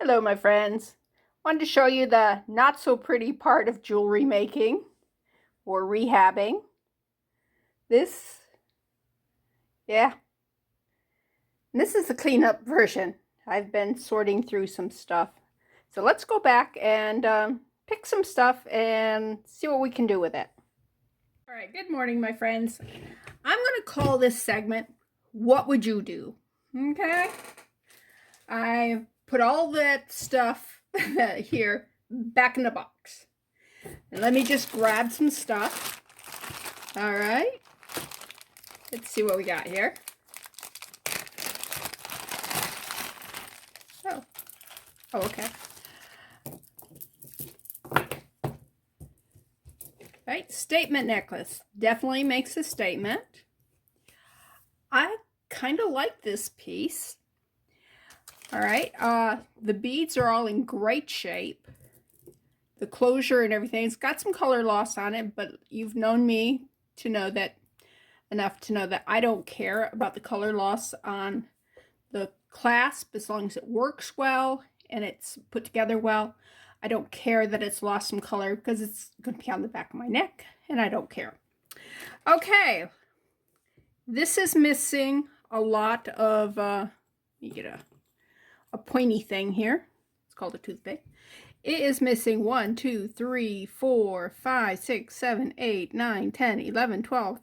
Hello, my friends. Wanted to show you the not so pretty part of jewelry making or rehabbing. This, yeah, this is the cleanup version. I've been sorting through some stuff. So let's go back and pick some stuff and see what we can do with it. All right, good morning, my friends. I'm going to call this segment, What Would You Do? Okay? I put all that stuff here back in the box. And let me just grab some stuff. All right. Let's see what we got here. Oh. Oh, okay. Right, statement necklace. Definitely makes a statement. I kind of like this piece. All right. The beads are all in great shape. The closure and everything. It's got some color loss on it, but you've known me to know that enough to know that I don't care about the color loss on the clasp as long as it works well and it's put together well. I don't care that it's lost some color because it's going to be on the back of my neck and I don't care. Okay, this is missing a lot of, let me get a pointy thing here. It's called a toothpick. It is missing 1, 2, 3, 4, 5, 6, 7, 8, 9, 10, 11, 12,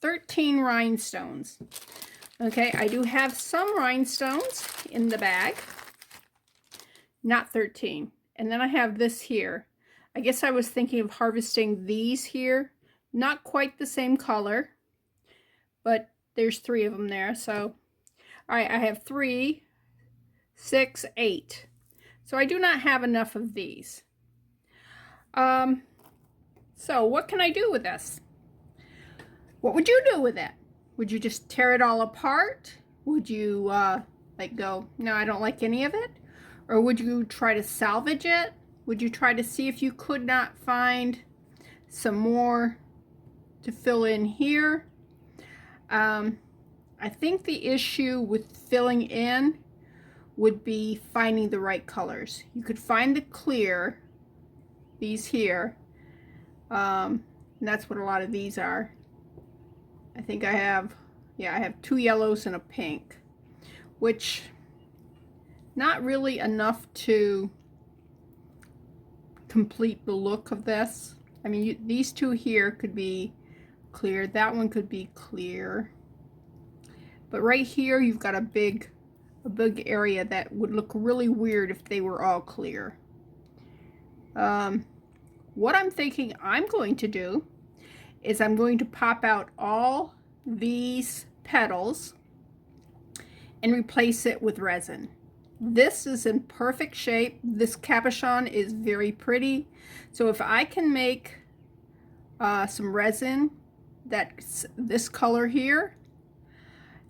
13 rhinestones. Okay, I do have some rhinestones in the bag, not 13. And then I have this here. I guess I was thinking of harvesting these here. Not quite the same color, but there's 3 of them there. So, all right, I have 3, 6, 8. So I do not have enough of these. So what can I do with this? What would you do with it? Would you just tear it all apart? Would you like go, no, I don't like any of it? Or would you try to salvage it? Would you try to see if you could not find some more to fill in here? I think the issue with filling in would be finding the right colors. You could find the clear, these here, and that's what a lot of these are. I think I have, yeah, I have 2 yellows and a pink, which not really enough to complete the look of this. I mean, these 2 here could be clear. That one could be clear. But right here, you've got a big area that would look really weird if they were all clear. What I'm thinking I'm going to do is I'm going to pop out all these petals and replace it with resin. This is in perfect shape. This cabochon is very pretty. So if I can make some resin that's this color here,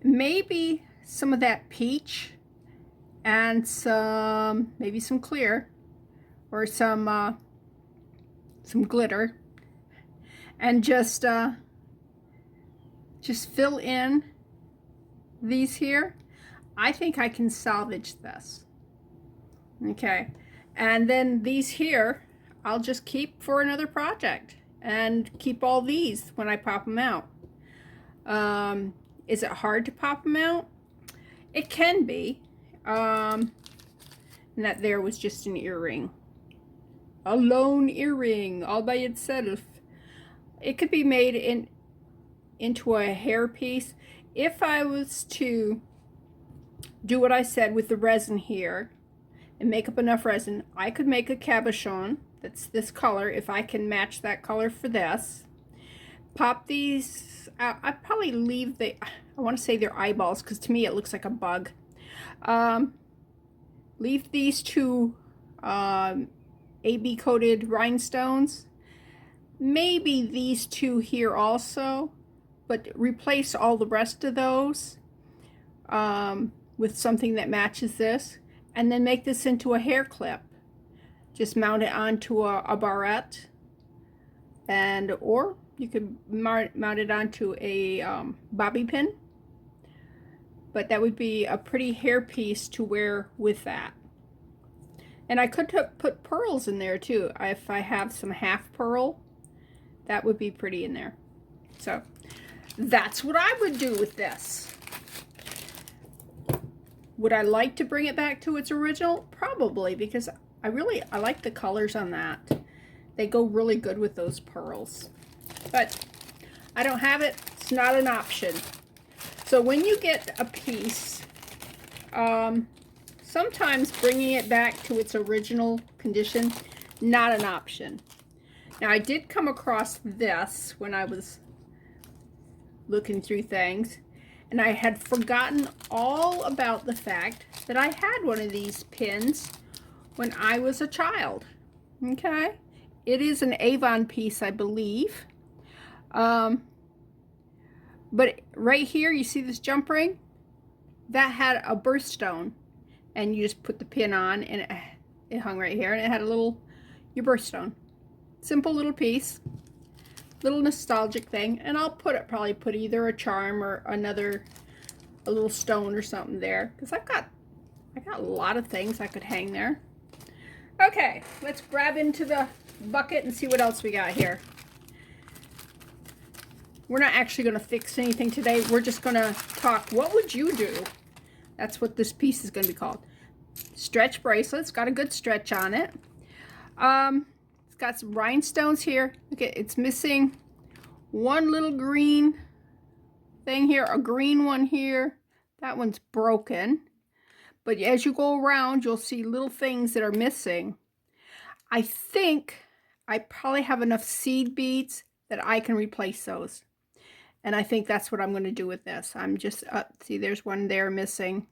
maybe some of that peach and maybe some clear or some glitter, and just fill in these here. I think I can salvage this. Okay, and then these here I'll just keep for another project and keep all these when I pop them out. Is it hard to pop them out? It can be. And that there was just an earring. A lone earring all by itself. It could be made into a hair piece. If I was to do what I said with the resin here and make up enough resin, I could make a cabochon that's this color if I can match that color for this. Pop these out. I'd probably leave I want to say they're eyeballs because to me it looks like a bug. Leave these 2 AB coated rhinestones. Maybe these 2 here also, but replace all the rest of those with something that matches this, and then make this into a hair clip. Just mount it onto a barrette, and or you could mount it onto a bobby pin. But that would be a pretty hair piece to wear with that. And I could put pearls in there too. If I have some half pearl, that would be pretty in there. So that's what I would do with this. Would I like to bring it back to its original? Probably, because I like the colors on that. They go really good with those pearls. But I don't have it. It's not an option. So when you get a piece, sometimes bringing it back to its original condition, not an option. Now I did come across this when I was looking through things, and I had forgotten all about the fact that I had one of these pins when I was a child. Okay, it is an Avon piece, I believe. But right here, you see this jump ring? That had a birthstone, and you just put the pin on, and it hung right here, and it had your birthstone. Simple little piece, little nostalgic thing, and I'll probably put either a charm or a little stone or something there, because I got a lot of things I could hang there. Okay, let's grab into the bucket and see what else we got here. We're not actually going to fix anything today. We're just going to talk, what would you do? That's what this piece is going to be called. Stretch bracelet. It's got a good stretch on it. It's got some rhinestones here. Okay, it's missing one little green thing here, a green one here. That one's broken. But as you go around, you'll see little things that are missing. I think I probably have enough seed beads that I can replace those. And I think that's what I'm going to do with this. I'm just, see, there's one there missing.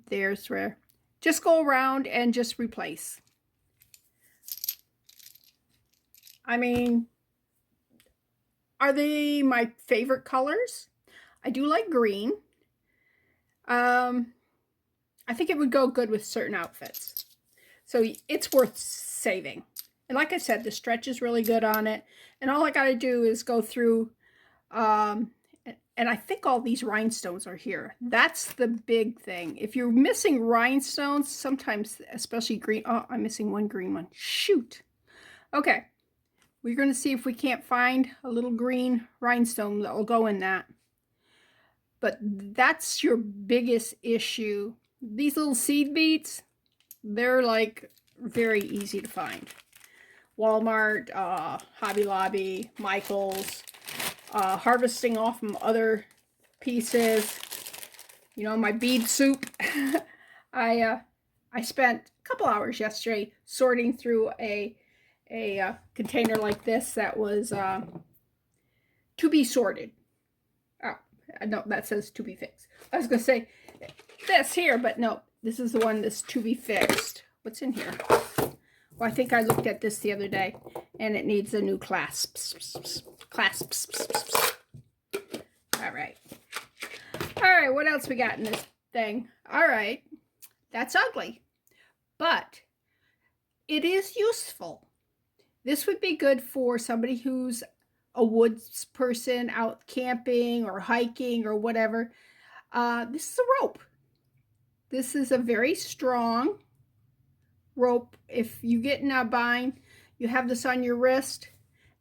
There's where, just go around and just replace. I mean, are they my favorite colors? I do like green. I think it would go good with certain outfits. So it's worth saving. And like I said, the stretch is really good on it. And all I got to do is go through, and I think all these rhinestones are here. That's the big thing. If you're missing rhinestones, sometimes, especially green, oh, I'm missing one green one. Shoot. Okay. We're going to see if we can't find a little green rhinestone that will go in that. But that's your biggest issue. These little seed beads, they're like very easy to find. Walmart, Hobby Lobby, Michael's, harvesting off from other pieces. You know, my bead soup. I spent a couple hours yesterday sorting through a container like this that was to be sorted. Oh, no, that says to be fixed. I was going to say this here, but no, this is the one that's to be fixed. What's in here? Well, I think I looked at this the other day, and it needs a new clasp. All right. All right, what else we got in this thing? All right, that's ugly, but it is useful. This would be good for somebody who's a woods person out camping or hiking or whatever. This is a rope. This is a very strong rope. If you get in a bind, you have this on your wrist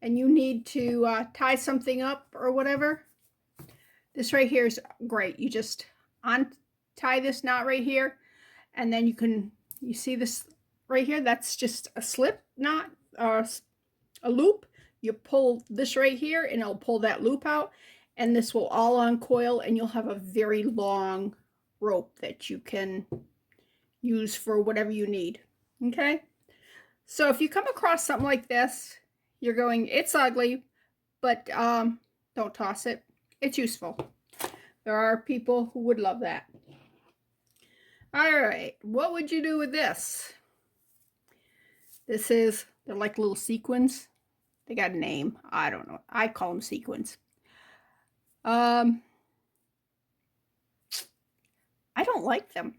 and you need to tie something up or whatever, this right here is great. You just untie this knot right here, and then you see this right here, that's just a slip knot, a loop. You pull this right here and it'll pull that loop out, and this will all uncoil, and you'll have a very long rope that you can use for whatever you need. Okay, so if you come across something like this, you're going, it's ugly, but don't toss it. It's useful. There are people who would love that. All right, what would you do with this? They're like little sequins. They got a name. I don't know. I call them sequins. I don't like them.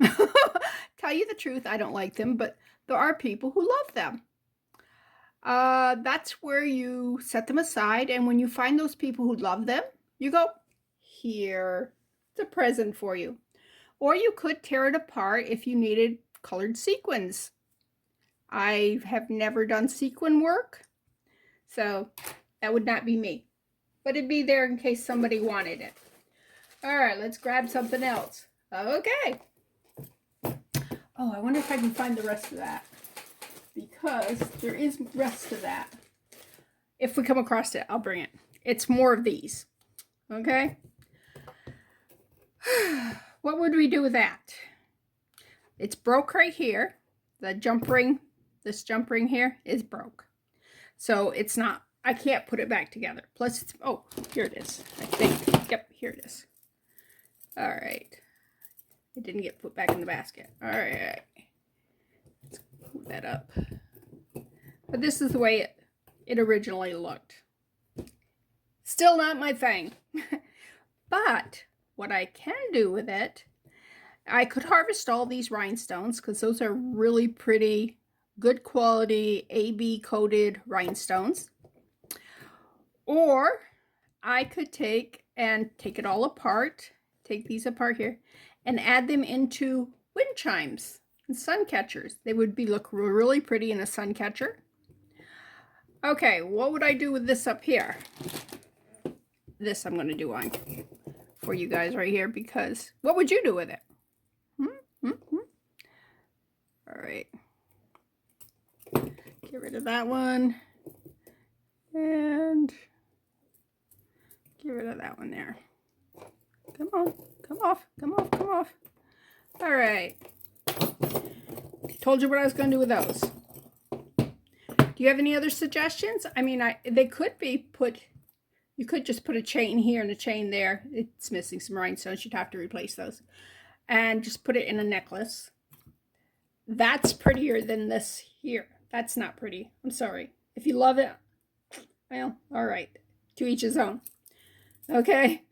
Tell you the truth, I don't like them, but there are people who love them. That's where you set them aside, and when you find those people who love them, you go, here, it's a present for you. Or you could tear it apart if you needed colored sequins. I have never done sequin work, so that would not be me. But it'd be there in case somebody wanted it. All right, let's grab something else. Okay. Oh, I wonder if I can find the rest of that, because there is rest of that. If we come across it, I'll bring it. It's more of these. Okay. What would we do with that? It's broke right here. The jump ring, this jump ring here is broke. So it's not, I can't put it back together. Plus it's, oh, here it is, I think. Yep, here it is. All right. It didn't get put back in the basket. All right. Let's move that up. But this is the way it originally looked. Still not my thing. But what I can do with it, I could harvest all these rhinestones because those are really pretty, good quality AB coated rhinestones. Or I could take it all apart, take these apart here, and add them into wind chimes and sun catchers. They would look really pretty in a sun catcher. Okay, what would I do with this up here? This I'm going to do on for you guys right here, because what would you do with it? All right. Get rid of that one. And get rid of that one there. Come on. Come off. Come off. Come off. All right. Told you what I was going to do with those. Do you have any other suggestions? I mean, they could be put, you could just put a chain here and a chain there. It's missing some rhinestones. You'd have to replace those. And just put it in a necklace. That's prettier than this here. That's not pretty. I'm sorry. If you love it, well, all right. To each his own. Okay?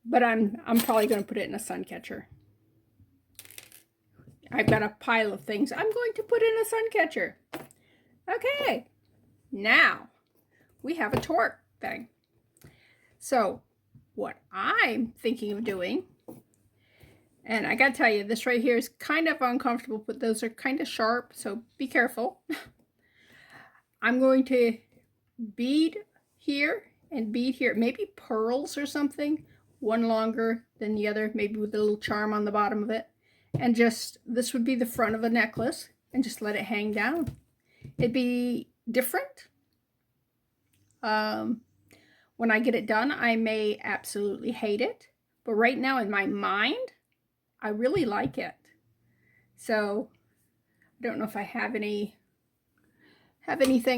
But I'm probably going to put it in a sun catcher. I've got a pile of things I'm going to put in a sun catcher. Okay. Now, we have a torque thing. So, what I'm thinking of doing, and I gotta tell you, this right here is kind of uncomfortable, but those are kind of sharp, so be careful. I'm going to bead here and bead here, maybe pearls or something, one longer than the other, maybe with a little charm on the bottom of it. And just, this would be the front of a necklace, and just let it hang down. It'd be different. When I get it done, I may absolutely hate it, but right now in my mind, I really like it. So I don't know if I have anything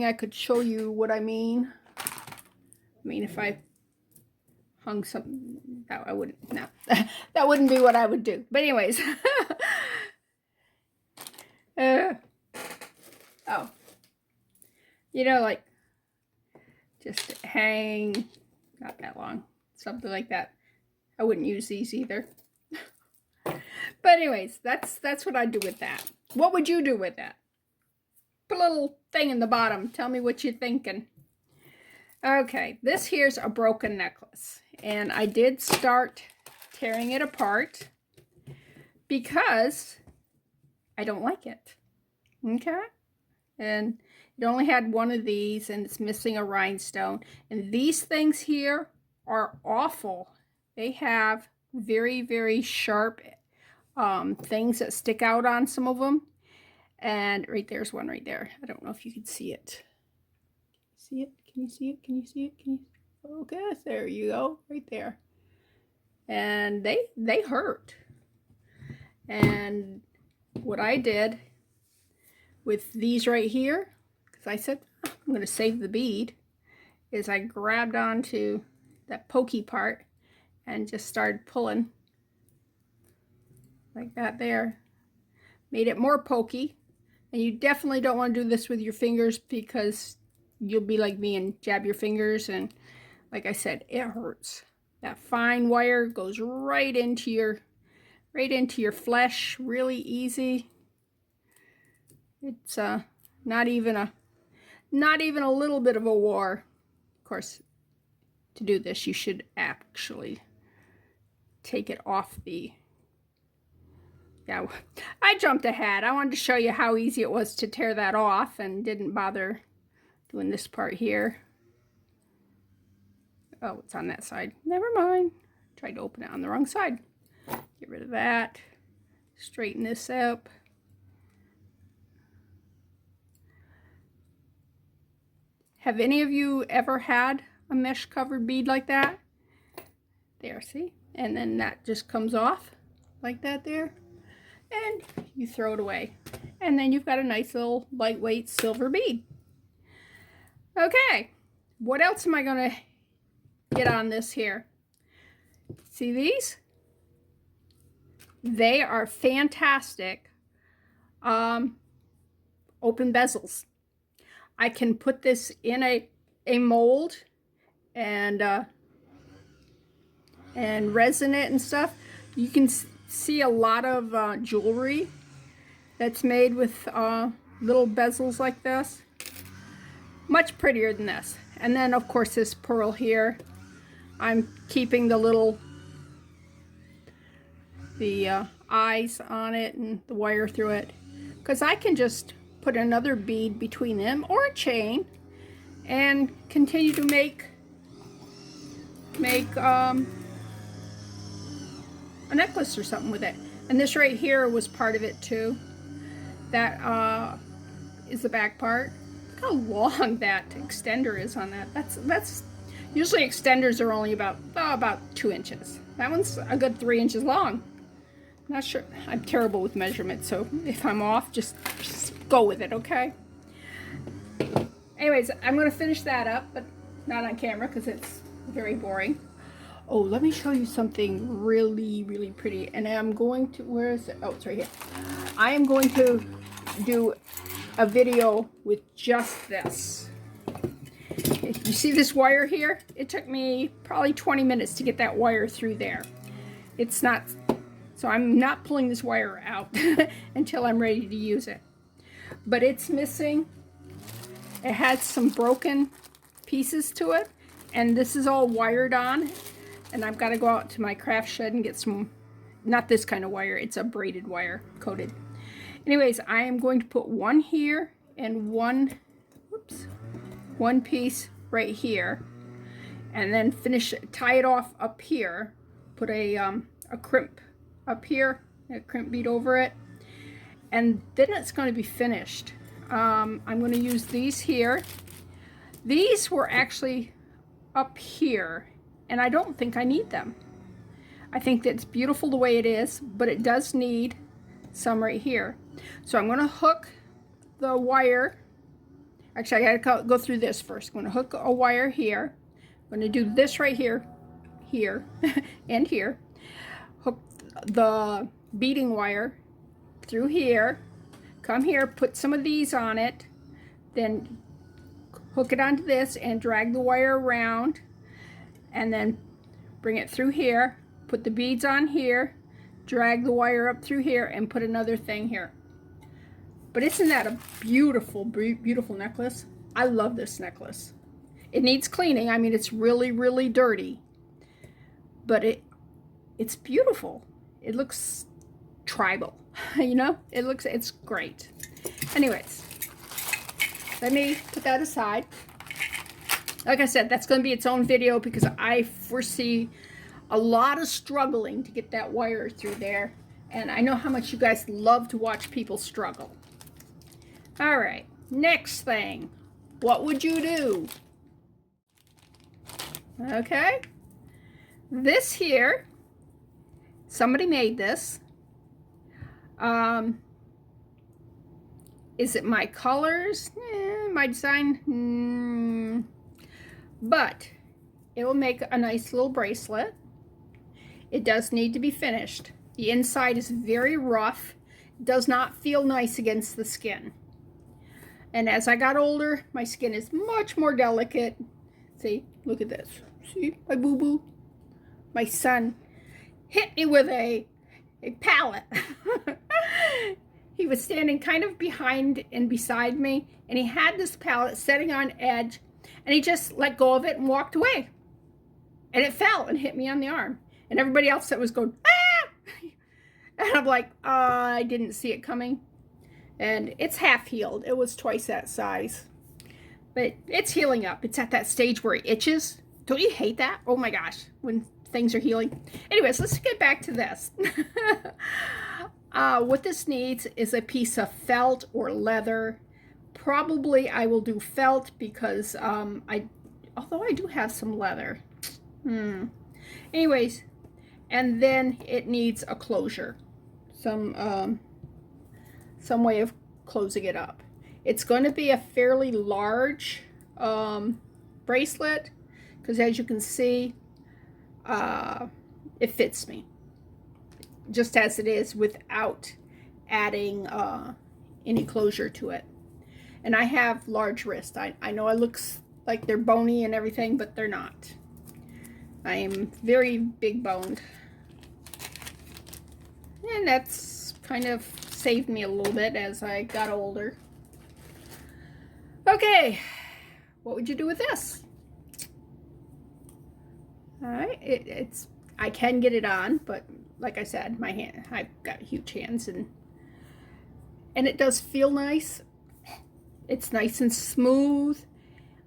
I could show you what I mean. I mean, if I hung something, that I wouldn't, no, that wouldn't be what I would do. But anyways, oh, you know, like just hang, not that long, something like that. I wouldn't use these either. But anyways, that's what I'd do with that. What would you do with that? Put a little thing in the bottom. Tell me what you're thinking. Okay, this here's a broken necklace. And I did start tearing it apart because I don't like it. Okay? And it only had one of these, and it's missing a rhinestone. And these things here are awful. They have very, very sharp things that stick out on some of them. And right there's one right there. I don't know if you can see it. See it? Can you see it? Can you see it? Can you? Focus. There you go. Right there. And they hurt. And what I did with these right here, because I said I'm going to save the bead, is I grabbed onto that pokey part and just started pulling like that there. Made it more pokey. And you definitely don't want to do this with your fingers, because you'll be like me and jab your fingers, and like I said, it hurts. That fine wire goes right into your flesh really easy. It's not even a little bit of a war. Of course, to do this, you should actually take it off the Yeah, I jumped ahead. I wanted to show you how easy it was to tear that off and didn't bother doing this part here. Oh, it's on that side. Never mind. Tried to open it on the wrong side. Get rid of that. Straighten this up. Have any of you ever had a mesh covered bead like that? There, see? And then that just comes off like that there. And you throw it away. And then you've got a nice little lightweight silver bead. Okay, what else am I going to get on this here? See these? They are fantastic open bezels. I can put this in a mold and resin it and stuff. You can see a lot of jewelry that's made with little bezels like this. Much prettier than this. And then of course this pearl here, I'm keeping the eyes on it and the wire through it, because I can just put another bead between them or a chain and continue to make a necklace or something with it. And this right here was part of it too. That is the back part. Look how long that extender is on that. That's usually extenders are only about 2 inches. That one's a good 3 inches long. Not sure. I'm terrible with measurements, so if I'm off, just go with it, okay? Anyways, I'm going to finish that up, but not on camera because it's very boring. Oh, let me show you something really, really pretty. And I'm going to, where is it? Oh, it's right here. I am going to do a video with just this. You see this wire here? It took me probably 20 minutes to get that wire through there. It's not, so I'm not pulling this wire out until I'm ready to use it. But it's missing. It has some broken pieces to it, and this is all wired on. And I've got to go out to my craft shed and get some, not this kind of wire, it's a braided wire, coated. Anyways, I am going to put one here and one piece right here, and then tie it off up here, put a crimp up here, a crimp bead over it, and then it's going to be finished. I'm going to use these here. These were actually up here, and I don't think I need them. I think that's beautiful the way it is, but it does need some right here. So I'm going to hook the wire. Actually, I got to go through this first. I'm going to hook a wire here. I'm going to do this right here, here, and here. Hook the beading wire through here. Come here, put some of these on it, then hook it onto this and drag the wire around, and then bring it through here, put the beads on here, drag the wire up through here, and put another thing here. But isn't that a beautiful, beautiful necklace? I love this necklace. It needs cleaning. I mean, it's really, really dirty, but it's beautiful. It looks tribal, you know? It's great. Anyways, let me put that aside. Like I said, that's going to be its own video because I foresee a lot of struggling to get that wire through there. And I know how much you guys love to watch people struggle. All right, next thing. What would you do? Okay. This here, somebody made this. Is it my colors? My design? But it will make a nice little bracelet. It does need to be finished. The inside is very rough. It does not feel nice against the skin. And as I got older, my skin is much more delicate. See, look at this. See, my boo-boo. My son hit me with a pallet. He was standing kind of behind and beside me, and he had this pallet sitting on edge, and he just let go of it and walked away. And it fell and hit me on the arm. And everybody else that was going, ah! And I'm like, I didn't see it coming. And it's half healed. It was twice that size. But it's healing up. It's at that stage where it itches. Don't you hate that? Oh my gosh, when things are healing. Anyways, let's get back to this. What this needs is a piece of felt or leather. Probably I will do felt because although I do have some leather. Anyways, and then it needs a closure. Some way of closing it up. It's going to be a fairly large bracelet because as you can see, it fits me just as it is without adding any closure to it. And I have large wrists. I know it looks like they're bony and everything, but they're not. I am very big boned. And that's kind of saved me a little bit as I got older. Okay, what would you do with this? All right, I can get it on, but like I said, I've got huge hands, and it does feel nice. It's nice and smooth.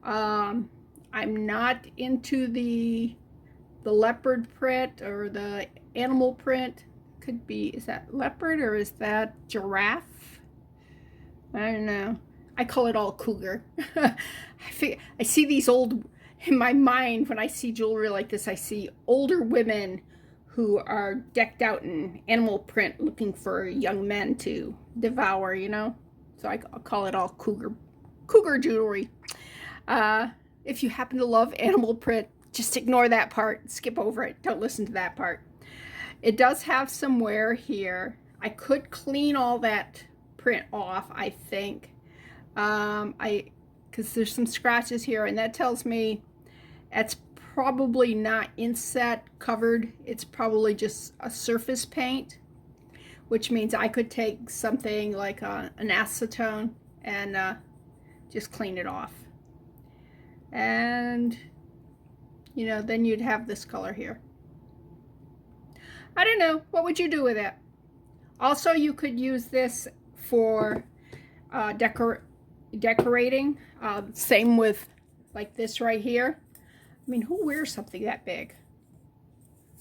I'm not into the leopard print or the animal print. Could be, is that leopard or is that giraffe? I don't know. I call it all cougar. I see these old, in my mind, when I see jewelry like this, I see older women who are decked out in animal print looking for young men to devour, you know? So I'll call it all cougar jewelry. If you happen to love animal print, just ignore that part. Skip over it. Don't listen to that part. It does have some wear here. I could clean all that print off, I think. Because there's some scratches here, and that tells me that's probably not inset covered. It's probably just a surface paint, which means I could take something like an acetone and just clean it off. And, you know, then you'd have this color here. I don't know. What would you do with it? Also, you could use this for decorating. Same with like this right here. I mean, who wears something that big?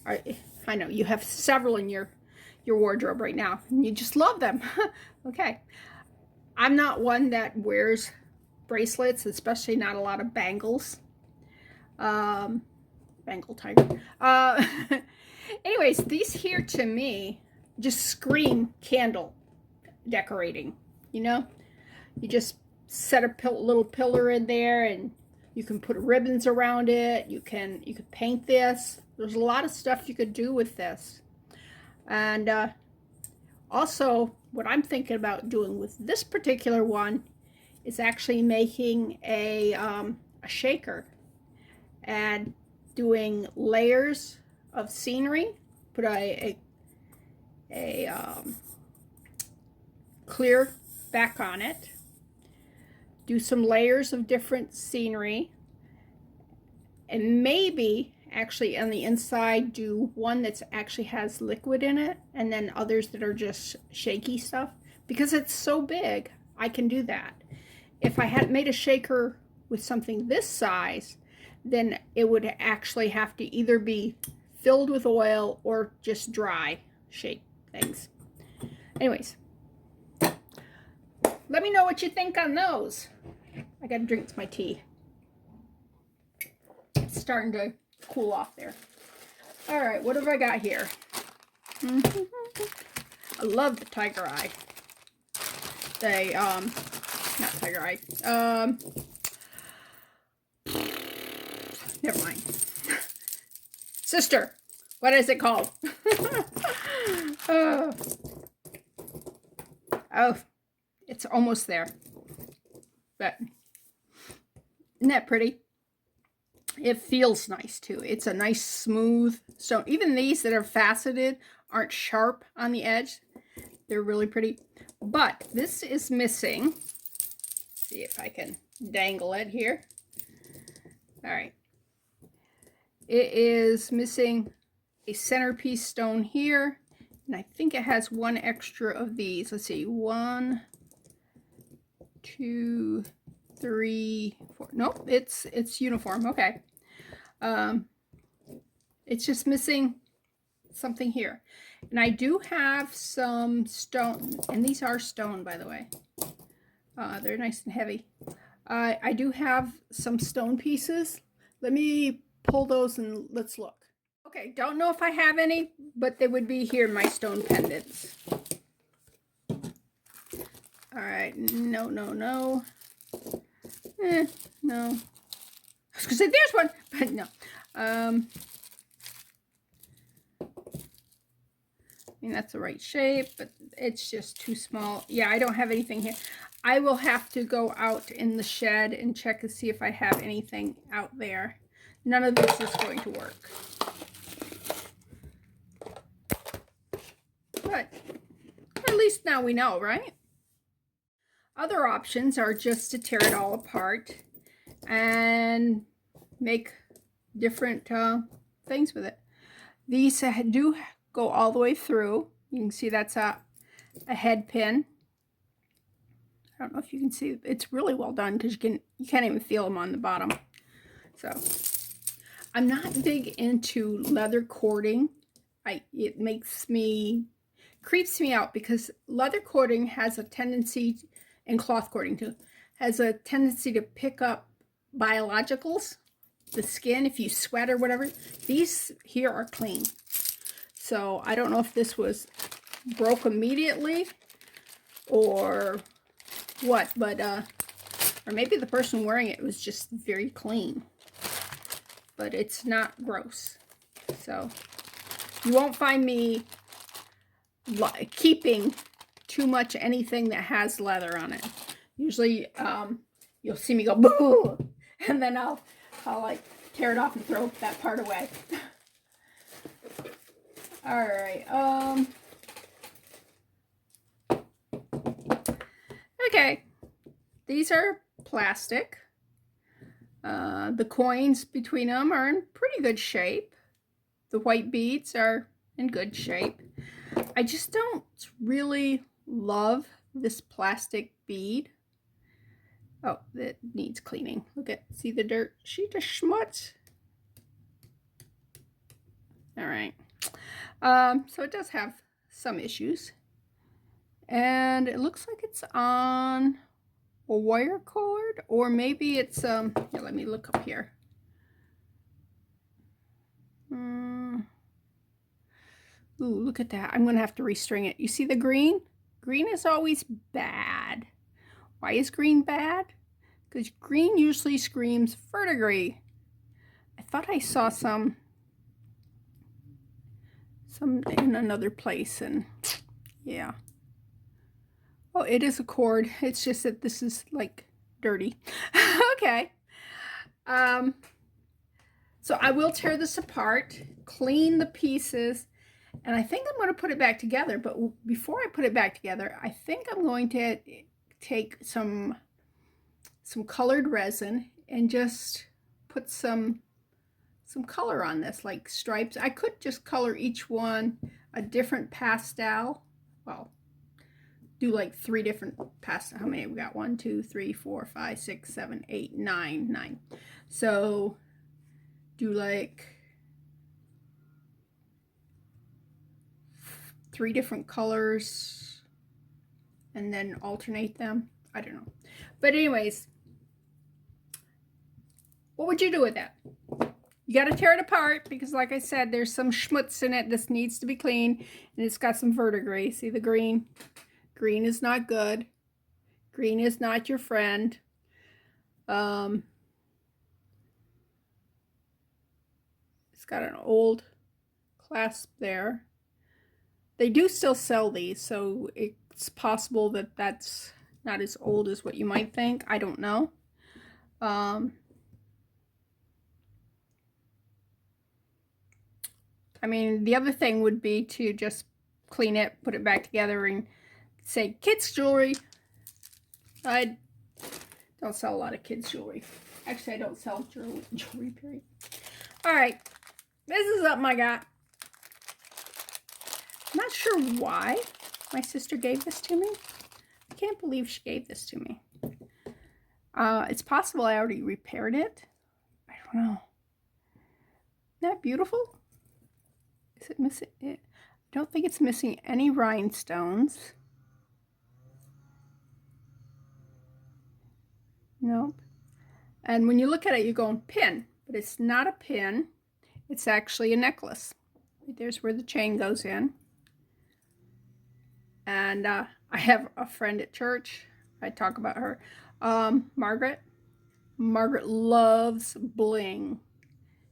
I know you have several in your wardrobe right now, and you just love them. Okay. I'm not one that wears bracelets, especially not a lot of bangles. Bengal tiger. Anyways, these here to me just scream candle decorating. You know, you just set a little pillar in there, and you can put ribbons around it. You could paint this. There's a lot of stuff you could do with this. And also, what I'm thinking about doing with this particular one is actually making a shaker and doing layers of scenery. Put a clear back on it. Do some layers of different scenery, and maybe actually on the inside do one that's actually has liquid in it, and then others that are just shaky stuff. Because it's so big, I can do that. If I had made a shaker with something this size, then it would actually have to either be filled with oil or just dry shake things. Anyways, let me know what you think on those. I gotta drink my tea. It's starting to cool off there. All right, what have I got here? I love the tiger eye. Not tiger eye. Never mind. Sister, what is it called? Oh, it's almost there. But isn't that pretty? It feels nice too. It's a nice smooth stone. Even these that are faceted aren't sharp on the edge. They're really pretty. But this is missing. Let's see if I can dangle it here. All right. It is missing a centerpiece stone here And I think it has one extra of these. Let's see, 1, 2, 3, 4. Nope, it's uniform. Okay. It's just missing something here. And I do have some stone, and these are stone, by the way. They're nice and heavy. I do have some stone pieces. Let me pull those and let's look. Okay, don't know if I have any, but they would be here, my stone pendants. All right, no, no, no. No. I was gonna say there's one, but no. I mean, that's the right shape, but it's just too small. Yeah, I don't have anything here. I will have to go out in the shed and check to see if I have anything out there. None of this is going to work. But at least now we know, right? Other options are just to tear it all apart and make different things with it. These do go all the way through. You can see that's a head pin. I don't know if you can see. It's really well done because you can't even feel them on the bottom. So I'm not big into leather cording. It creeps me out because leather cording has a tendency, and cloth cording too, has a tendency to pick up biologicals, the skin, if you sweat or whatever. These here are clean. So I don't know if this was broke immediately or what, but or maybe the person wearing it was just very clean. But it's not gross. So you won't find me keeping too much anything that has leather on it. Usually you'll see me go boo, and then I'll like tear it off and throw that part away. All right. Okay. These are plastic. The coins between them are in pretty good shape. The white beads are in good shape. I just don't really love this plastic bead. Oh, it needs cleaning. See the dirt? She just schmutz. All right. So it does have some issues. And it looks like it's on a wire cord, or maybe it's, here, let me look up here. Ooh, look at that. I'm going to have to restring it. You see the green? Green is always bad. Why is green bad? Because green usually screams verdigris. I thought I saw some in another place, and yeah. Oh, it is a cord. It's just that this is like dirty. Okay. So I will tear this apart, clean the pieces, and I think I'm going to put it back together. But before I put it back together, I think I'm going to take some colored resin and just put some color on this, like stripes. I could just color each one a different pastel. Well, do like 3 different pastel. How many we got? 1, 2, 3, 4, 5, 6, 7, 8, 9. So do like 3 different colors and then alternate them. I don't know. But anyways, what would you do with that? You got to tear it apart because, like I said, there's some schmutz in it. This needs to be clean, and it's got some verdigris. See the green? Green is not good. Green is not your friend. It's got an old clasp there. They do still sell these, so it's possible that that's not as old as what you might think. I don't know. I mean, the other thing would be to just clean it, put it back together, and say kids jewelry. I don't sell a lot of kids jewelry. Actually, I don't sell jewelry, period. All right, this is something I got. not sure why my sister gave this to me. I can't believe she gave this to me. It's possible I already repaired it. I don't know. Isn't that beautiful? Is it missing? I don't think it's missing any rhinestones. Nope. And when you look at it, you're going pin, but it's not a pin. It's actually a necklace. There's where the chain goes in. And I have a friend at church. I talk about her. Margaret. Margaret loves bling.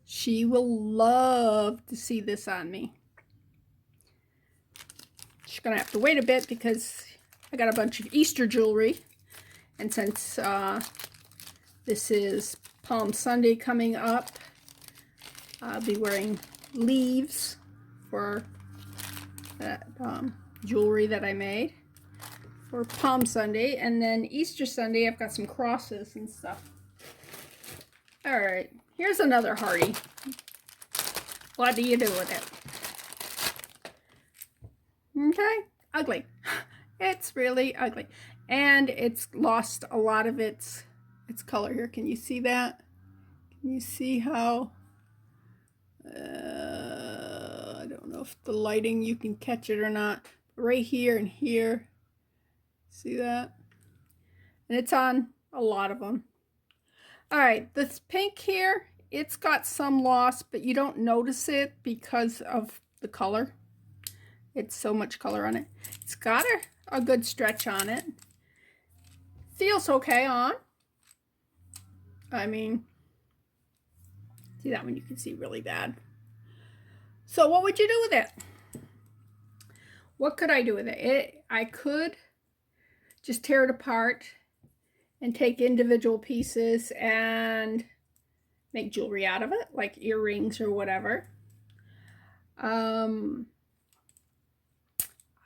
She will love to see this on me. She's going to have to wait a bit because I got a bunch of Easter jewelry. And since this is Palm Sunday coming up, I'll be wearing leaves for that jewelry that I made for Palm Sunday. And then Easter Sunday, I've got some crosses and stuff. All right, here's another hearty. What do you do with it? Okay, ugly. It's really ugly. And it's lost a lot of its color here. Can you see that? Can you see how... I don't know if the lighting, you can catch it or not. Right here and here. See that? And it's on a lot of them. All right, this pink here, it's got some loss, but you don't notice it because of the color. It's so much color on it. It's got a good stretch on it. Feels okay on. I mean, see that one you can see really bad. So what would you do with it? What could I do with it? I could just tear it apart and take individual pieces and make jewelry out of it, like earrings or whatever.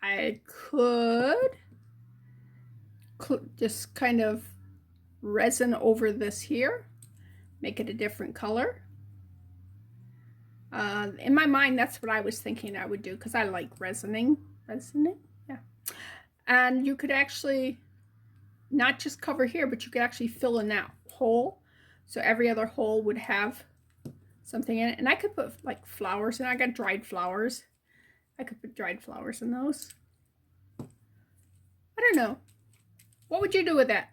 I could just kind of resin over this here, make it a different color. In my mind, that's what I was thinking I would do because I like resining, yeah. And you could actually not just cover here, but you could actually fill in that hole. So every other hole would have something in it. And I could put like flowers in. I got dried flowers. I could put dried flowers in those. I don't know. What would you do with that?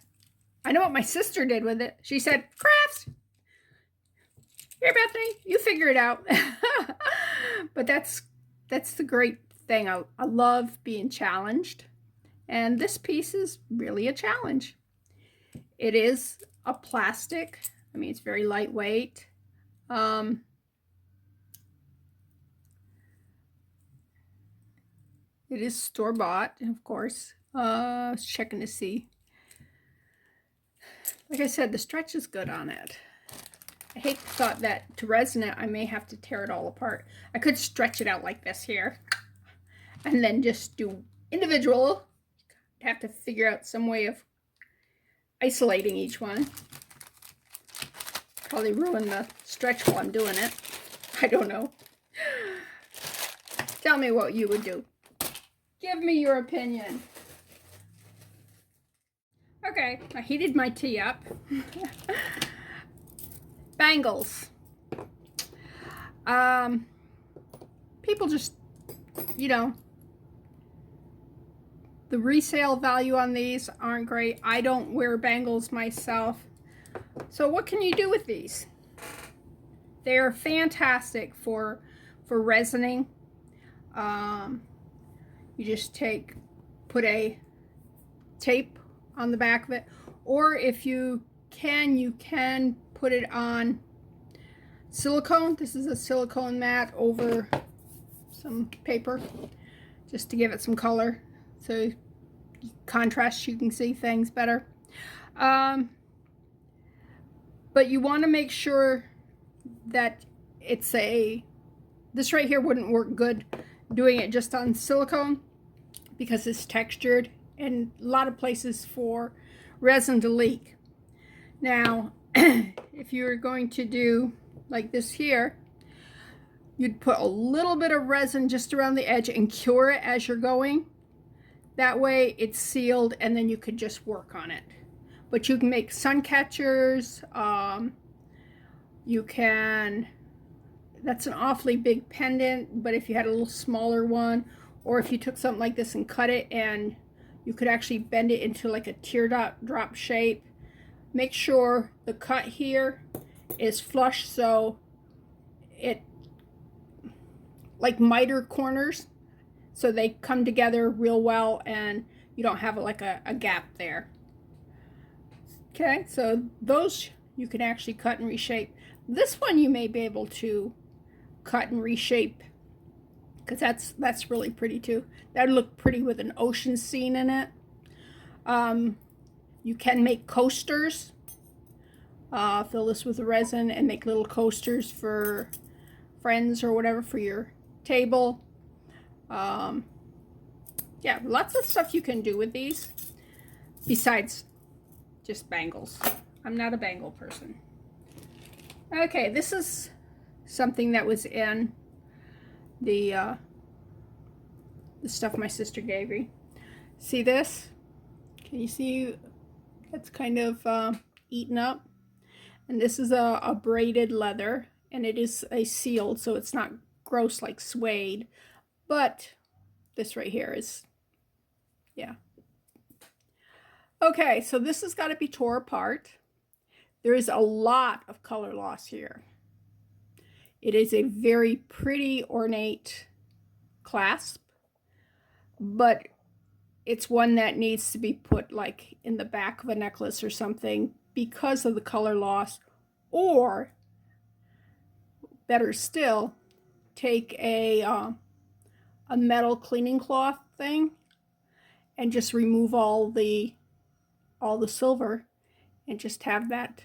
I know what my sister did with it. She said, crafts. Here, Bethany, you figure it out. But that's the great thing. I love being challenged. And this piece is really a challenge. It is a plastic. I mean, it's very lightweight. It is store-bought, of course. Checking to see. Like I said, the stretch is good on it. I hate the thought that to resin it, I may have to tear it all apart. I could stretch it out like this here. And then just do individual. I'd have to figure out some way of isolating each one. Probably ruin the stretch while I'm doing it. I don't know. Tell me what you would do. Give me your opinion. Okay, I heated my tea up. Bangles. People just, you know, the resale value on these aren't great. I don't wear bangles myself. So what can you do with these? They're fantastic for resining. You just put a tape on the back of it, or if you can put it on silicone. This is a silicone mat over some paper just to give it some color, so contrast, you can see things better. But you want to make sure that it's this right here wouldn't work good doing it just on silicone because it's textured and a lot of places for resin to leak. Now, if you're going to do like this here, you'd put a little bit of resin just around the edge and cure it as you're going. That way it's sealed and then you could just work on it. But you can make sun catchers. You can, that's an awfully big pendant, but if you had a little smaller one, or if you took something like this and cut it and you could actually bend it into like a teardrop shape. Make sure the cut here is flush so it, like miter corners, so they come together real well and you don't have like a gap there. Okay, so those you can actually cut and reshape. This one you may be able to cut and reshape because that's really pretty too. That would look pretty with an ocean scene in it. You can make coasters. Fill this with resin and make little coasters for friends or whatever for your table. Yeah, lots of stuff you can do with these besides just bangles. I'm not a bangle person. Okay, this is something that was in the stuff my sister gave me. See this? Can you see it's kind of eaten up? And this is a braided leather, and it is a sealed, so it's not gross like suede. But this right here is, yeah. Okay, so this has got to be tore apart. There is a lot of color loss here. It is a very pretty, ornate clasp, but it's one that needs to be put like in the back of a necklace or something because of the color loss. Or better still, take a metal cleaning cloth thing and just remove all the silver and just have that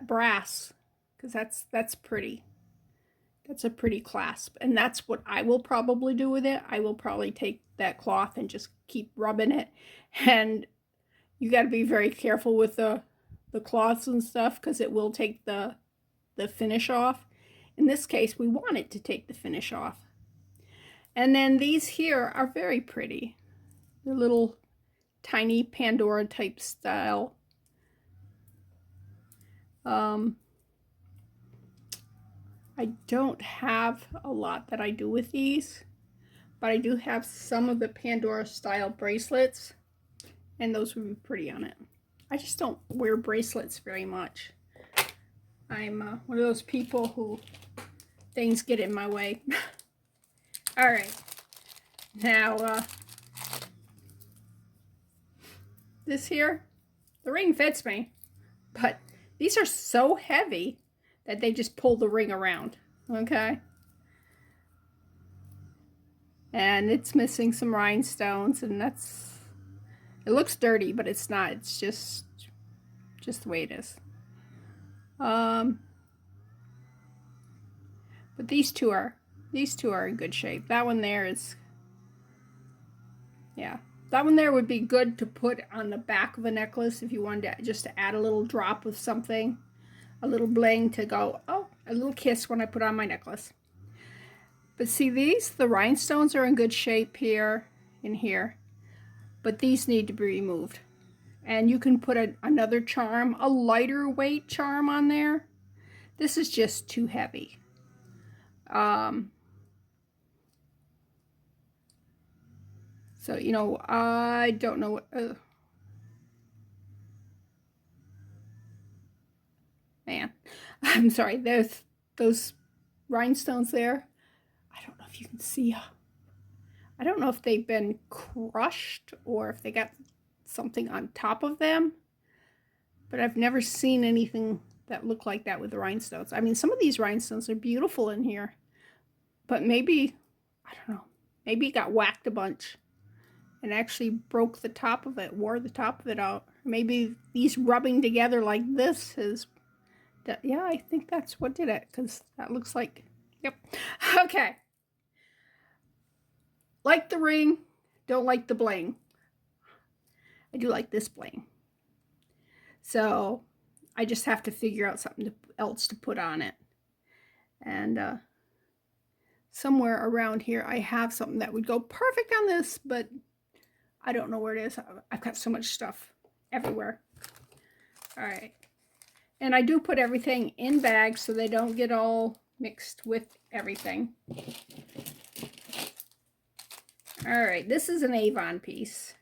brass, because that's pretty. That's a pretty clasp, and that's what I will probably do with it. I will probably take that cloth and just keep rubbing it, and you got to be very careful with the cloths and stuff because it will take the finish off. In this case, we want it to take the finish off. And then these here are very pretty. They're little tiny Pandora type style. I don't have a lot that I do with these, but I do have some of the Pandora style bracelets, and those would be pretty on it. I just don't wear bracelets very much. I'm one of those people who things get in my way. All right, now this here, the ring fits me, but these are so heavy that they just pull the ring around, okay? And it's missing some rhinestones, and that's, it looks dirty, but it's not. It's just the way it is. But these two are in good shape. That one there is, yeah. That one there would be good to put on the back of a necklace if you wanted to, just to add a little drop of something, a little bling to go, oh, a little kiss when I put on my necklace. But see these, the rhinestones are in good shape here and here, but these need to be removed. And you can put another charm, a lighter weight charm on there. This is just too heavy. So, you know, I don't know what, man, I'm sorry, there's those rhinestones there. I don't know if you can see. I don't know if they've been crushed or if they got something on top of them, but I've never seen anything that looked like that with the rhinestones. I mean, some of these rhinestones are beautiful in here, but maybe, I don't know, maybe it got whacked a bunch and actually broke the top of it, wore the top of it out. Maybe these rubbing together like this is, yeah, I think that's what did it, because that looks like, yep. Okay. Like the ring, don't like the bling. I do like this bling. So I just have to figure out something else to put on it. And somewhere around here I have something that would go perfect on this, but I don't know where it is. I've got so much stuff everywhere. All right. And I do put everything in bags so they don't get all mixed with everything. All right, this is an Avon piece.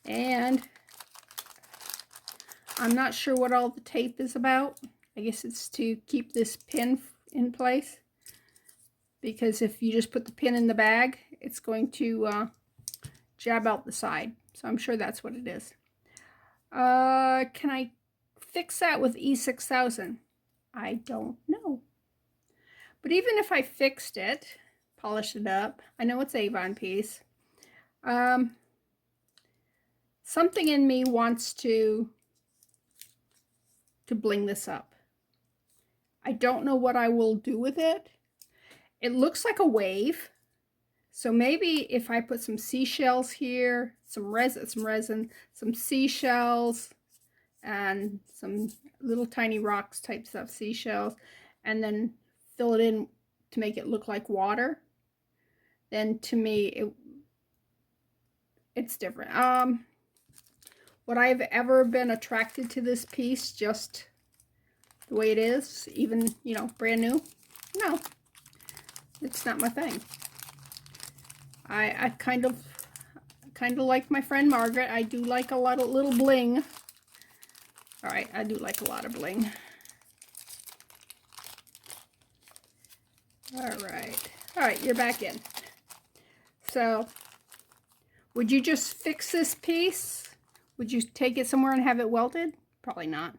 And I'm not sure what all the tape is about. I guess it's to keep this pin in place. Because if you just put the pin in the bag, it's going to jab out the side. So I'm sure that's what it is. Can I fix that with E6000? I don't know. But even if I fixed it, polished it up, I know it's Avon piece. Something in me wants to bling this up. I don't know what I will do with it. It looks like a wave. So maybe if I put some seashells here, some resin, some seashells, and some little tiny rocks types of seashells, and then fill it in to make it look like water, then to me it's different. Would I have ever been attracted to this piece just the way it is, even, you know, brand new? No, it's not my thing. I kind of like my friend Margaret. I do like a lot of little bling. All right, I do like a lot of bling. All right, you're back in. So, would you just fix this piece? Would you take it somewhere and have it welded? Probably not.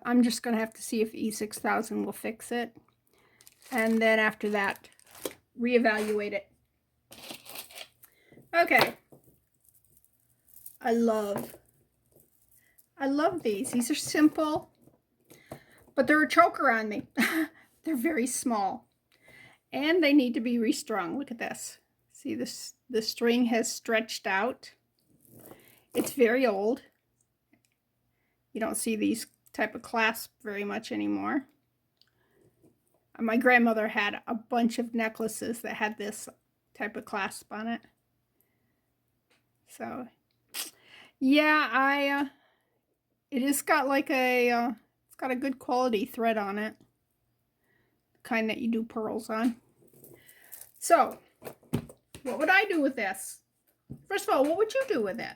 I'm just going to have to see if E6000 will fix it. And then after that, reevaluate it. Okay. I love these. These are simple, but they're a choker on me. They're very small. And they need to be restrung. Look at this. See, this, the string has stretched out. It's very old. You don't see these type of clasps very much anymore. My grandmother had a bunch of necklaces that had this type of clasp on it. So, yeah, it has got like a, it's got a good quality thread on it. The kind that you do pearls on. So, what would I do with this? First of all, what would you do with it?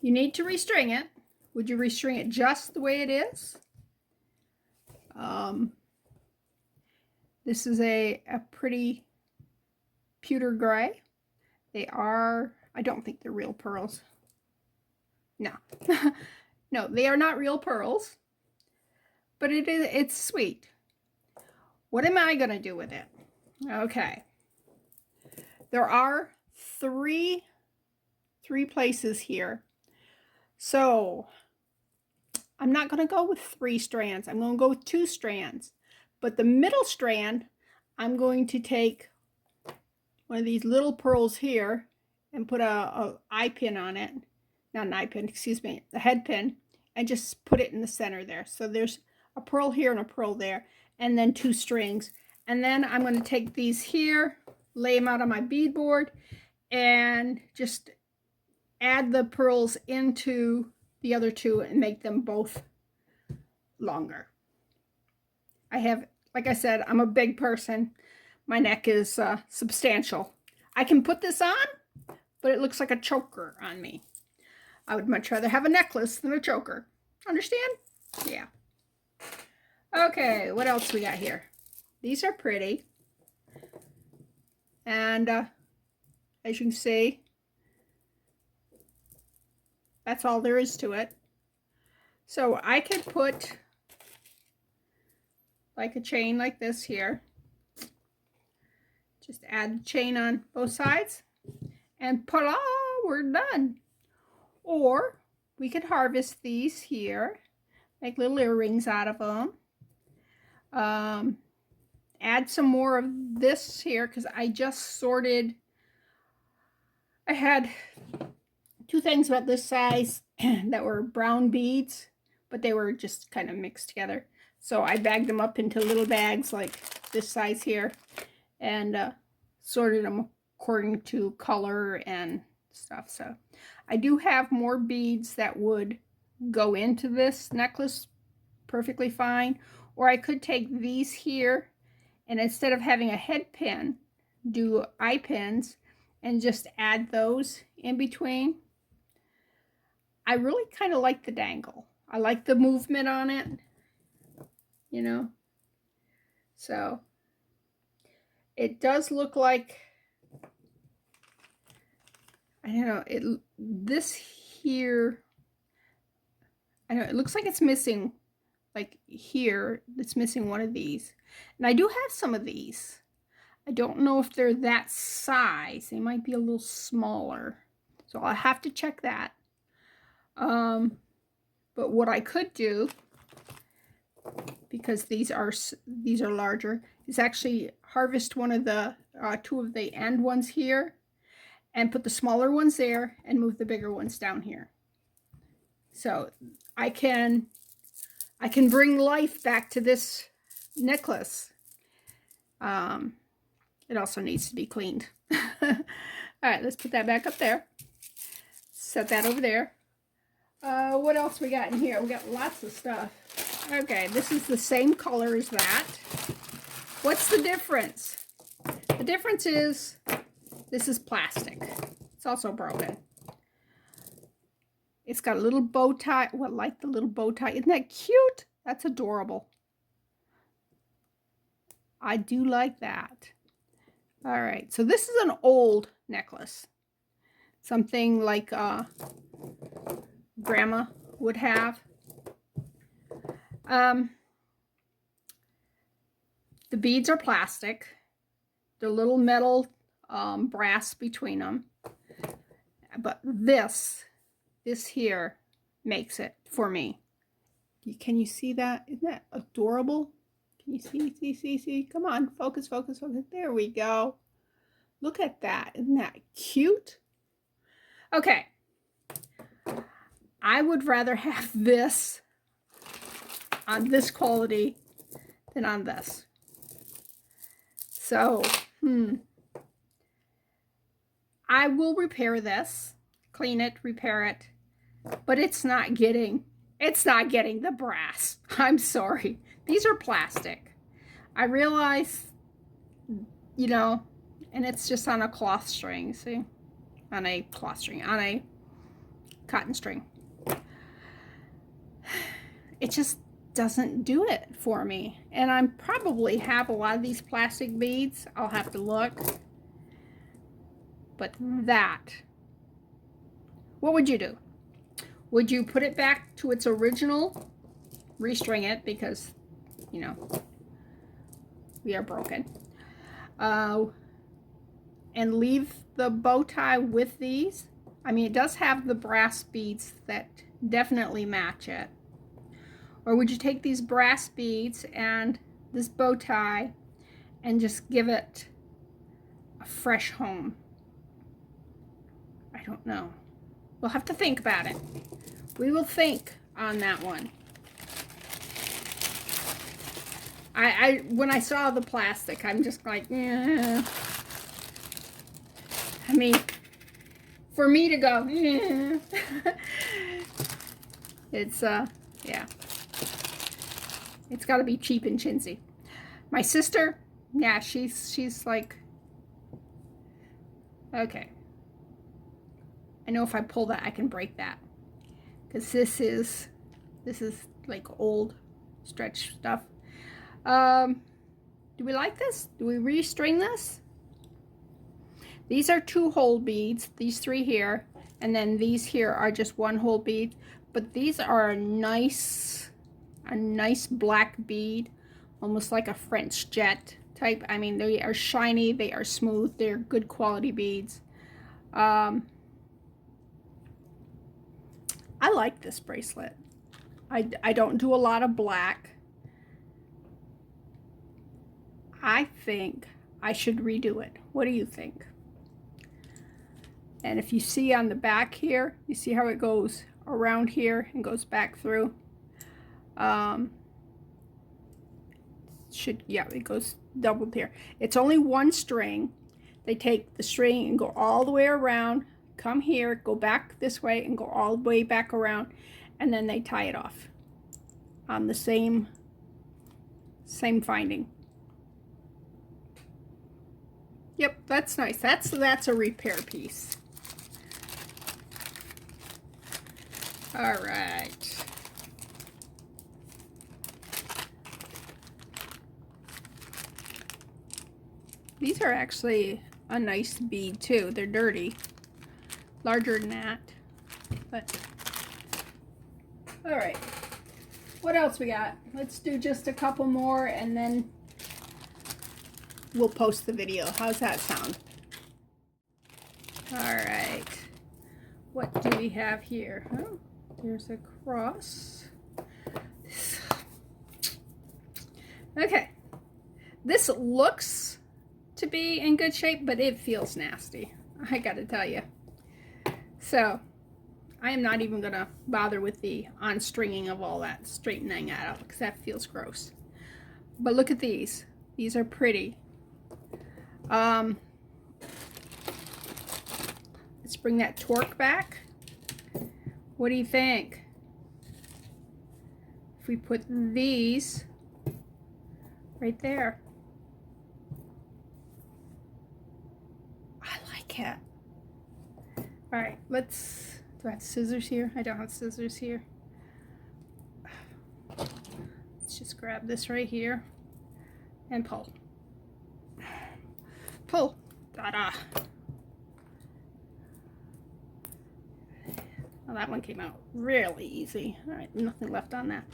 You need to restring it. Would you restring it just the way it is? This is a pretty pewter gray. They are, I don't think they're real pearls. No. No, they are not real pearls. But it's sweet. What am I going to do with it? Okay. There are three places here. So, I'm not going to go with 3 strands. I'm going to go with 2 strands. But the middle strand, I'm going to take one of these little pearls here and put a eye pin on it. Not an eye pin, excuse me, the head pin, and just put it in the center there. So there's a pearl here and a pearl there, and then 2 strings. And then I'm going to take these here, lay them out on my beadboard, and just add the pearls into the other 2 and make them both longer. I have, like I said, I'm a big person. My neck is substantial. I can put this on, but it looks like a choker on me. I would much rather have a necklace than a choker. Understand? Yeah. Okay, what else we got here? These are pretty. And as you can see, that's all there is to it. So I could put like a chain like this here. Just add the chain on both sides and voila, we're done. Or we could harvest these here, make little earrings out of them. Add some more of this here because I just sorted. I had two things about this size that were brown beads, but they were just kind of mixed together. So I bagged them up into little bags like this size here and sorted them according to color and stuff. So I do have more beads that would go into this necklace perfectly fine, or I could take these here and instead of having a head pin, do eye pins and just add those in between. I really kind of like the dangle. I like the movement on it, you know. So it does look like, I don't know, this here, I don't know, it looks like it's missing, like here, it's missing one of these. And I do have some of these. I don't know if they're that size. They might be a little smaller. So I'll have to check that. But what I could do, because these are larger, is actually harvest one of the two of the end ones here and put the smaller ones there and move the bigger ones down here. So I can bring life back to this necklace. It also needs to be cleaned. All right, let's put that back up there. Set that over there. What else we got in here? We got lots of stuff. Okay, this is the same color as that. What's the difference? The difference is this is plastic. It's also broken. It's got a little bow tie. Well, I like the little bow tie. Isn't that cute? That's adorable. I do like that. All right, so this is an old necklace. Something like Grandma would have. The beads are plastic. The little metal brass between them. But this here makes it for me. Can you see that? Isn't that adorable? Can you see? Come on, focus. There we go. Look at that. Isn't that cute? Okay. I would rather have this on this quality than on this. So, I will repair this, clean it, repair it, but it's not getting the brass. I'm sorry. These are plastic. I realize, you know, and it's just on a cloth string, see? On a cloth string, on a cotton string. It just doesn't do it for me. And I probably have a lot of these plastic beads. I'll have to look. But that, what would you do? Would you put it back to its original? Restring it because, you know, we are broken. And leave the bow tie with these. I mean, it does have the brass beads that definitely match it. Or would you take these brass beads and this bow tie and just give it a fresh home? I don't know. We'll have to think about it. We will think on that one. When I saw the plastic, I'm just like, yeah. I mean, for me to go, yeah. It's, yeah. It's got to be cheap and chintzy. My sister, yeah, she's like, okay. I know if I pull that, I can break that. Because this is like old stretch stuff. Do we like this? Do we restring this? These are 2 hole beads, these 3 here, and then these here are just 1 hole bead. But these are a nice black bead, almost like a French jet type. I mean, they are shiny, they are smooth, they're good quality beads. I like this bracelet. I don't do a lot of black. I think I should redo it. What do you think? And if you see on the back here, you see how it goes around here and goes back through. Yeah, it goes doubled here. It's only one string. They take the string and go all the way around, come here, go back this way, and go all the way back around, and then they tie it off on the same finding. Yep, that's nice. That's a repair piece. All right. These are actually a nice bead too. They're dirty, larger than that, but all right. What else we got? Let's do just a couple more and then we'll post the video. How's that sound? All right. What do we have here? Oh, there's a cross. Okay. This looks to be in good shape, but it feels nasty, I gotta tell you. So I am not even gonna bother with the unstringing of all that, straightening that out, because that feels gross. But look at these. These are pretty. Let's bring that torque back. What do you think if we put these right there? Cat. All right, do I have scissors here? I don't have scissors here. Let's just grab this right here and pull. Pull. Ta-da. Well, that one came out really easy. All right, nothing left on that.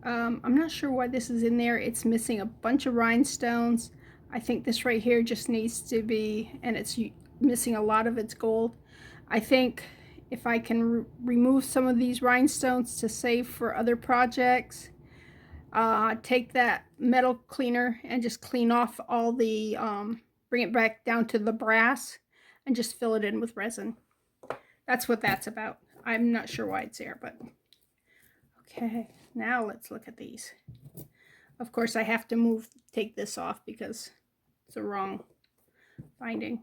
I'm not sure why this is in there. It's missing a bunch of rhinestones. I think this right here just needs to be, and it's missing a lot of its gold. I think if I can remove some of these rhinestones to save for other projects, take that metal cleaner and just clean off all the, bring it back down to the brass and just fill it in with resin. That's what that's about. I'm not sure why it's there, but okay. Now let's look at these. Of course, I have to take this off because it's the wrong binding.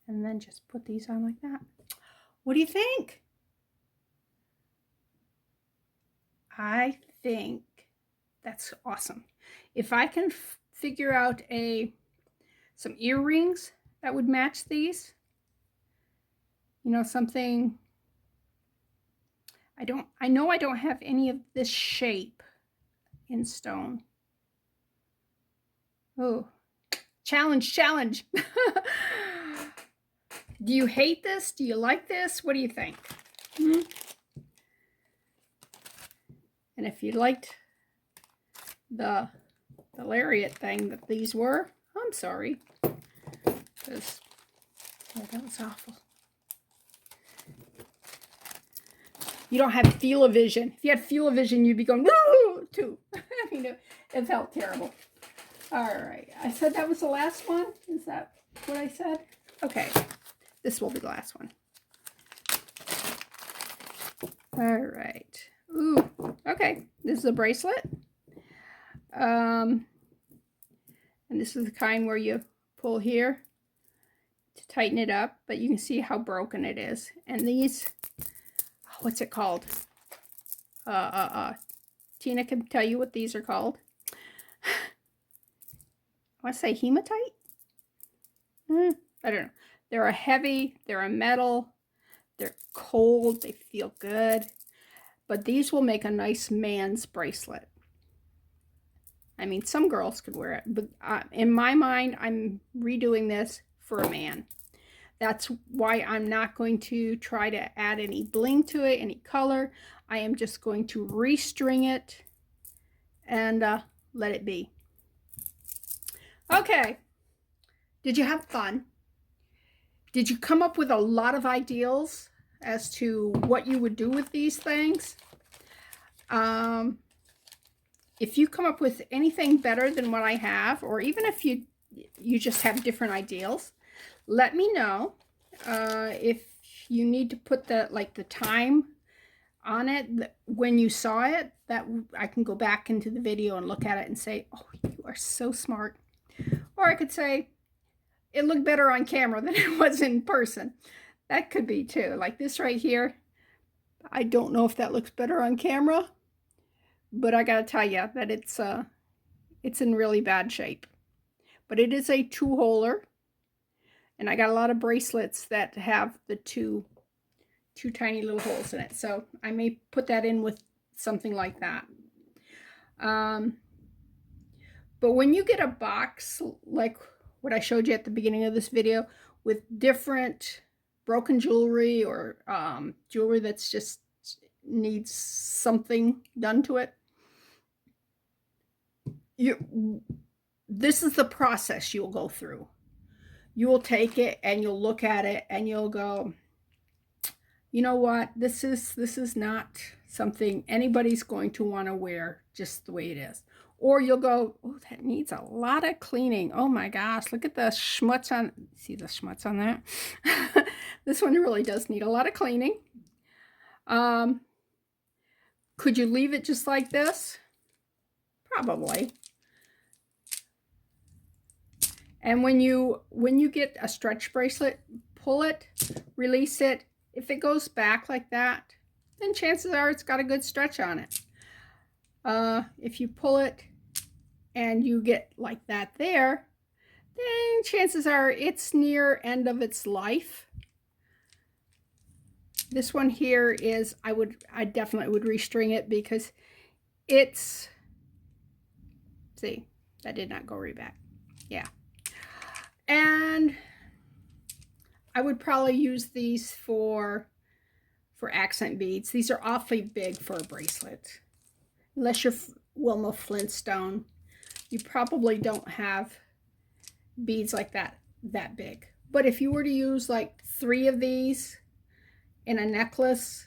And then just put these on like that. What do you think? I think that's awesome. If I can figure out some earrings that would match these, you know, something. I know I don't have any of this shape in stone. Oh, challenge. Do you hate this? Do you like this? What do you think? And if you liked the lariat thing that these were, I'm sorry, because that was awful. You don't have feel-o-vision. If you had feel-o-vision, you'd be going, woo, too. I mean, it felt terrible. All right. I said that was the last one? Is that what I said? Okay. This will be the last one. All right. Ooh. Okay. This is a bracelet. And this is the kind where you pull here to tighten it up, but you can see how broken it is. And these, what's it called? Tina can tell you what these are called. I want to say hematite? I don't know. They're a heavy, they're a metal, they're cold, they feel good. But these will make a nice man's bracelet. I mean, some girls could wear it, but in my mind, I'm redoing this for a man. That's why I'm not going to try to add any bling to it, any color. I am just going to restring it and let it be. Okay. Did you have fun? Did you come up with a lot of ideas as to what you would do with these things? If you come up with anything better than what I have, or even if you you just have different ideals. Let me know if you need to put the time on it when you saw it, that I can go back into the video and look at it and say, oh, you are so smart. Or I could say, it looked better on camera than it was in person. That could be too. Like this right here, I don't know if that looks better on camera, but I gotta tell you that it's in really bad shape. But it is a 2-holer, and I got a lot of bracelets that have the two tiny little holes in it. So I may put that in with something like that. But when you get a box like what I showed you at the beginning of this video with different broken jewelry or jewelry that's just needs something done to it, this is the process you'll go through. You will take it and you'll look at it and you'll go, you know what, this is not something anybody's going to want to wear just the way it is. Or you'll go, oh, that needs a lot of cleaning. Oh my gosh, look at the schmutz on, see the schmutz on that? This one really does need a lot of cleaning. Could you leave it just like this? Probably. And when you get a stretch bracelet, pull it, release it. If it goes back like that, then chances are it's got a good stretch on it. If you pull it and you get like that there, then chances are it's near end of its life. This one here is, I definitely would restring it because it's, see, that did not go right back. Yeah. And I would probably use these for accent beads. These are awfully big for a bracelet. Unless you're Wilma Flintstone, you probably don't have beads like that big. But if you were to use like 3 of these in a necklace,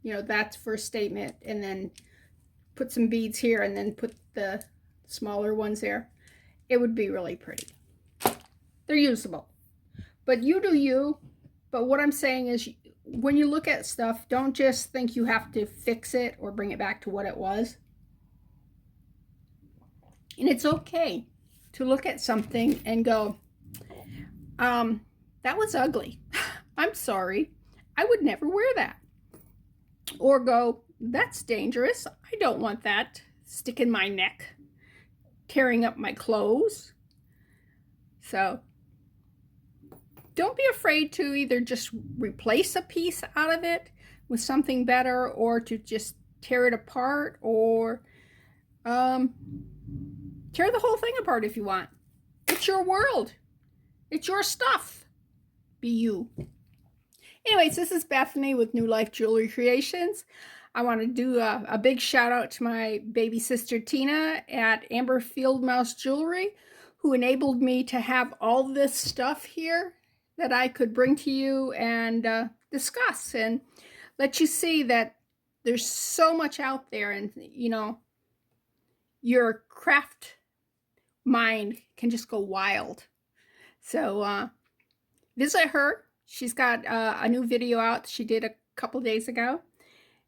you know, that's for a statement, and then put some beads here and then put the smaller ones there, it would be really pretty. They're usable. But you do you. But what I'm saying is, when you look at stuff, don't just think you have to fix it or bring it back to what it was. And it's okay to look at something and go, that was ugly. I'm sorry. I would never wear that. Or go, that's dangerous. I don't want that sticking my neck, tearing up my clothes. So don't be afraid to either just replace a piece out of it with something better, or to just tear it apart, or tear the whole thing apart if you want. It's your world. It's your stuff. Be you. Anyways, this is Bethany with New Life Jewelry Creations. I want to do a big shout out to my baby sister Tina at Amber Fieldmouse Jewelry, who enabled me to have all this stuff here that I could bring to you and discuss and let you see that there's so much out there, and you know, your craft mind can just go wild. So visit her. She's got a new video out she did a couple days ago.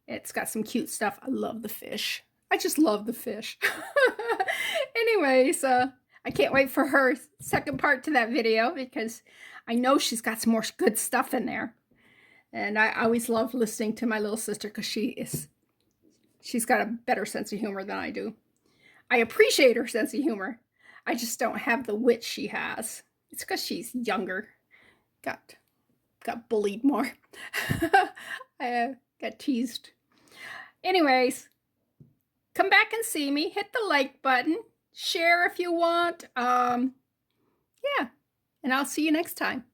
It's got some cute stuff. I love the fish. I just love the fish. Anyways, I can't wait for her second part to that video, because I know she's got some more good stuff in there. And I always love listening to my little sister, because she's got a better sense of humor than I do. I appreciate her sense of humor. I just don't have the wit she has. It's because she's younger. Got bullied more. I got teased. Anyways, come back and see me. Hit the like button. Share if you want. Yeah. And I'll see you next time.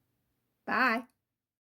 Bye.